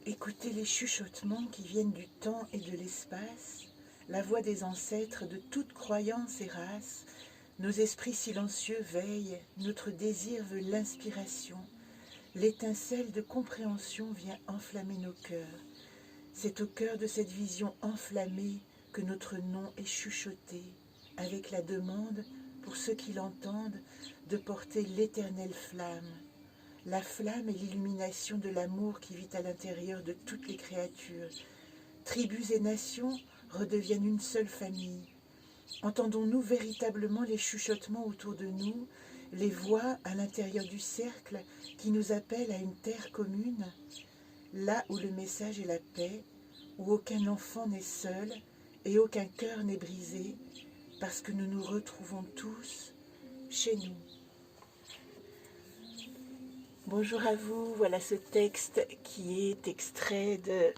Écoutez les chuchotements qui viennent du temps et de l'espace, la voix des ancêtres de toute croyance et race. Nos esprits silencieux veillent, notre désir veut l'inspiration. L'étincelle de compréhension vient enflammer nos cœurs. C'est au cœur de cette vision enflammée que notre nom est chuchoté, avec la demande, pour ceux qui l'entendent, de porter l'éternelle flamme. La flamme est l'illumination de l'amour qui vit à l'intérieur de toutes les créatures. Tribus et nations redeviennent une seule famille. Entendons-nous véritablement les chuchotements autour de nous, les voix à l'intérieur du cercle qui nous appellent à une terre commune, là où le message est la paix, où aucun enfant n'est seul et aucun cœur n'est brisé, parce que nous nous retrouvons tous chez nous. Bonjour à vous, voilà ce texte qui est extrait de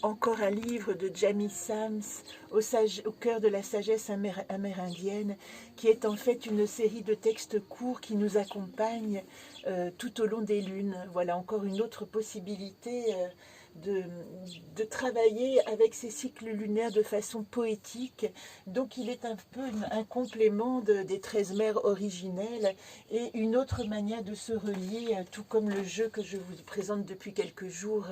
encore un livre de Jamie Sams, au cœur de la sagesse amérindienne, qui est en fait une série de textes courts qui nous accompagnent tout au long des lunes. Voilà encore une autre possibilité de travailler avec ces cycles lunaires de façon poétique. Donc il est un peu un complément des 13 mers originelles et une autre manière de se relier, tout comme le jeu que je vous présente depuis quelques jours,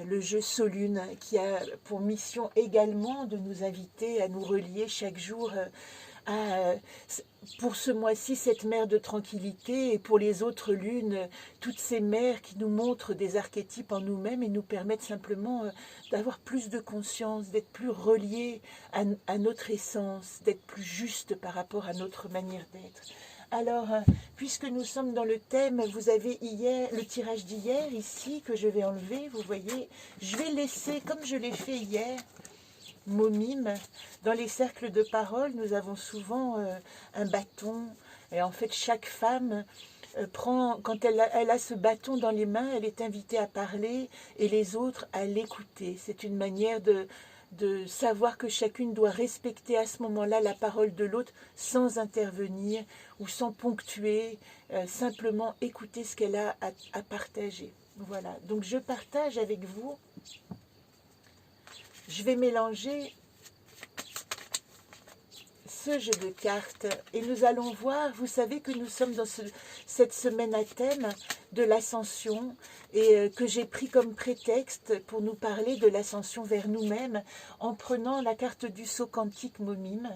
le jeu Solune, qui a pour mission également de nous inviter à nous relier chaque jour à, pour ce mois-ci, cette mer de tranquillité, et pour les autres lunes, toutes ces mers qui nous montrent des archétypes en nous-mêmes et nous permettent simplement d'avoir plus de conscience, d'être plus reliés à notre essence, d'être plus juste par rapport à notre manière d'être. Alors, puisque nous sommes dans le thème, vous avez hier le tirage d'hier ici que je vais enlever, vous voyez. Je vais laisser, comme je l'ai fait hier, Momime. Dans les cercles de parole, nous avons souvent un bâton. Et en fait, chaque femme prend, quand elle a ce bâton dans les mains, elle est invitée à parler et les autres à l'écouter. C'est une manière de savoir que chacune doit respecter à ce moment-là la parole de l'autre sans intervenir ou sans ponctuer, simplement écouter ce qu'elle a à partager. Voilà, donc je partage avec vous. Je vais mélanger ce jeu de cartes et nous allons voir, vous savez que nous sommes dans cette semaine à thème de l'ascension et que j'ai pris comme prétexte pour nous parler de l'ascension vers nous-mêmes en prenant la carte du saut quantique Momime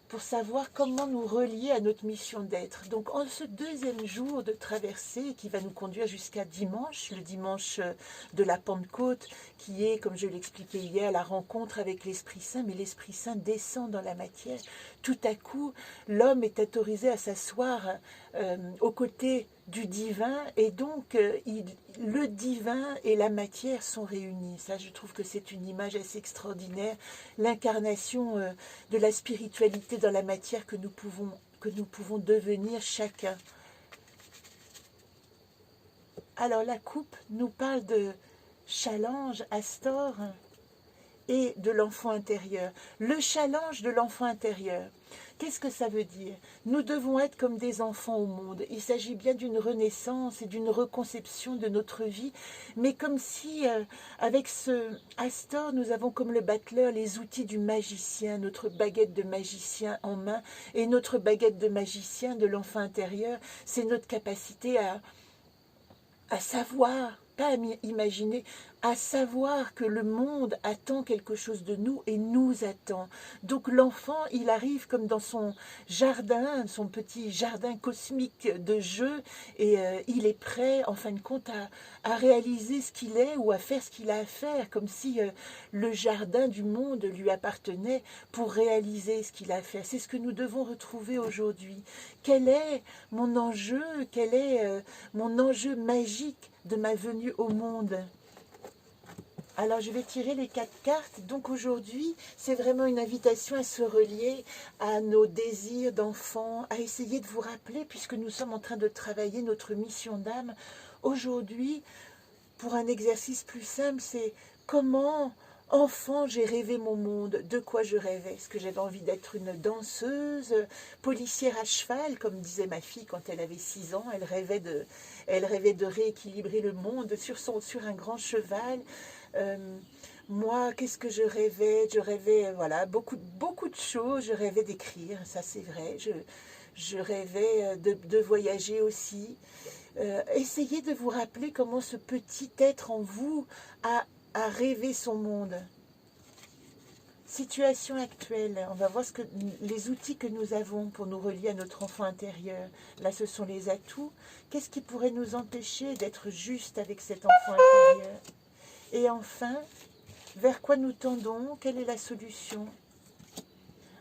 pour savoir comment nous relier à notre mission d'être. Donc en ce deuxième jour de traversée qui va nous conduire jusqu'à dimanche, le dimanche de la Pentecôte, qui est, comme je l'expliquais hier, la rencontre avec l'Esprit Saint, mais l'Esprit Saint descend dans la matière. Tout à coup, l'homme est autorisé à s'asseoir aux côtés du divin, et donc le divin et la matière sont réunis. Ça, je trouve que c'est une image assez extraordinaire, l'incarnation de la spiritualité dans la matière que nous pouvons devenir chacun. Alors la coupe nous parle de challenge, Astor, et de l'enfant intérieur. Le challenge de l'enfant intérieur. Qu'est-ce que ça veut dire? Nous devons être comme des enfants au monde. Il s'agit bien d'une renaissance et d'une reconception de notre vie, mais comme si, avec ce Astor, nous avons comme le battleur les outils du magicien, notre baguette de magicien en main, et notre baguette de magicien de l'enfant intérieur, c'est notre capacité à savoir, pas à imaginer, à savoir que le monde attend quelque chose de nous et nous attend. Donc l'enfant, il arrive comme dans son jardin, son petit jardin cosmique de jeu, et il est prêt, en fin de compte, à réaliser ce qu'il est ou à faire ce qu'il a à faire, comme si le jardin du monde lui appartenait pour réaliser ce qu'il a à faire. C'est ce que nous devons retrouver aujourd'hui. Quel est mon enjeu? Quel est mon enjeu magique de ma venue au monde? Alors je vais tirer les 4 cartes. Donc aujourd'hui, c'est vraiment une invitation à se relier à nos désirs d'enfants, à essayer de vous rappeler, puisque nous sommes en train de travailler notre mission d'âme. Aujourd'hui, pour un exercice plus simple, c'est comment Enfant, j'ai rêvé mon monde. De quoi je rêvais? Est-ce que j'avais envie d'être une danseuse, policière à cheval, comme disait ma fille quand elle avait 6 ans? Elle rêvait de rééquilibrer le monde sur un grand cheval. Euh, Moi, qu'est-ce que je rêvais? Je rêvais, voilà, beaucoup de choses. Je rêvais d'écrire, ça c'est vrai. Je rêvais de voyager aussi. Essayez de vous rappeler comment ce petit être en vous a rêvé son monde. Situation actuelle, on va voir les outils que nous avons pour nous relier à notre enfant intérieur. Là, ce sont les atouts. Qu'est-ce qui pourrait nous empêcher d'être juste avec cet enfant intérieur? Et enfin, vers quoi nous tendons? Quelle est la solution?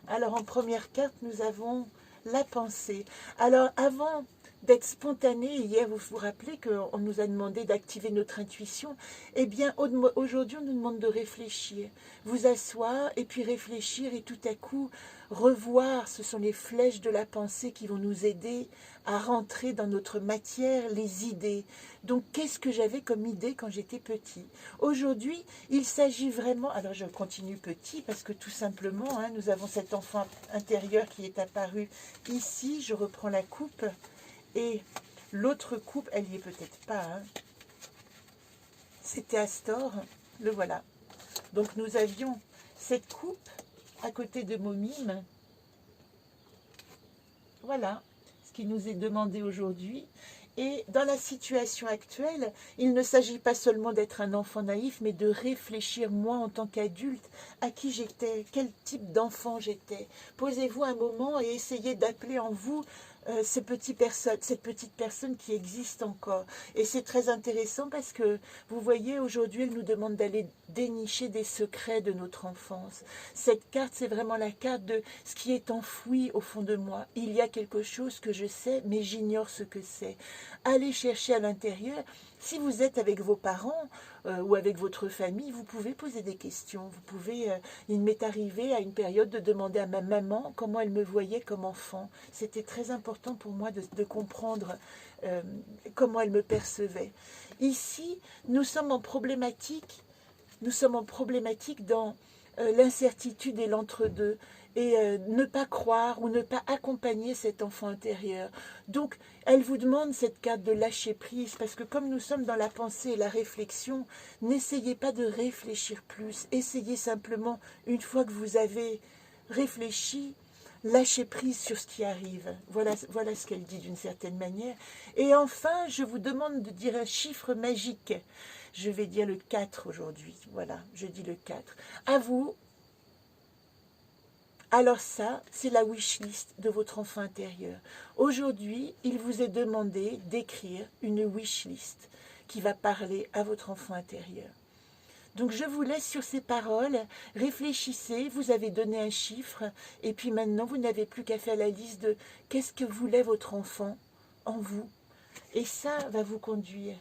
Alors, en première carte, nous avons la pensée. Alors, avant d'être spontané, hier, vous vous rappelez qu'on nous a demandé d'activer notre intuition. Eh bien, aujourd'hui, on nous demande de réfléchir. Vous asseoir et puis réfléchir et tout à coup revoir. Ce sont les flèches de la pensée qui vont nous aider à rentrer dans notre matière, les idées. Donc, qu'est-ce que j'avais comme idée quand j'étais petit? Aujourd'hui, il s'agit vraiment... Alors, je continue petit parce que tout simplement, hein, nous avons cet enfant intérieur qui est apparu ici. Je reprends la coupe. Et l'autre coupe, elle y est peut-être pas. Hein. C'était Astor, le voilà. Donc nous avions cette coupe à côté de Momime. Voilà ce qui nous est demandé aujourd'hui. Et dans la situation actuelle, il ne s'agit pas seulement d'être un enfant naïf, mais de réfléchir, moi, en tant qu'adulte, à qui j'étais, quel type d'enfant j'étais. Posez-vous un moment et essayez d'appeler en vous cette petite personne qui existe encore. Et c'est très intéressant parce que, vous voyez, aujourd'hui, elle nous demande d'aller dénicher des secrets de notre enfance. Cette carte, c'est vraiment la carte de ce qui est enfoui au fond de moi. Il y a quelque chose que je sais, mais j'ignore ce que c'est. Allez chercher à l'intérieur. Si vous êtes avec vos parents ou avec votre famille, vous pouvez poser des questions. Vous pouvez, il m'est arrivé à une période de demander à ma maman comment elle me voyait comme enfant. C'était très important pour moi de comprendre comment elle me percevait. Ici, nous sommes en problématique dans l'incertitude et l'entre-deux, et ne pas croire ou ne pas accompagner cet enfant intérieur. Donc, elle vous demande cette carte de lâcher prise, parce que comme nous sommes dans la pensée et la réflexion, n'essayez pas de réfléchir plus, essayez simplement, une fois que vous avez réfléchi, lâcher prise sur ce qui arrive. Voilà ce qu'elle dit d'une certaine manière. Et enfin, je vous demande de dire un chiffre magique. Je vais dire le 4 aujourd'hui. Voilà, je dis le 4. À vous. Alors ça, c'est la wish list de votre enfant intérieur. Aujourd'hui, il vous est demandé d'écrire une wish list qui va parler à votre enfant intérieur. Donc je vous laisse sur ces paroles, réfléchissez, vous avez donné un chiffre, et puis maintenant vous n'avez plus qu'à faire la liste de qu'est-ce que voulait votre enfant en vous. Et ça va vous conduire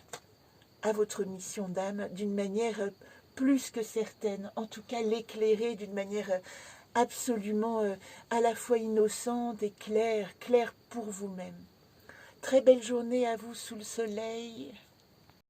à votre mission d'âme d'une manière plus que certaine, en tout cas l'éclairer d'une manière absolument à la fois innocente et claire pour vous-même. Très belle journée à vous sous le soleil.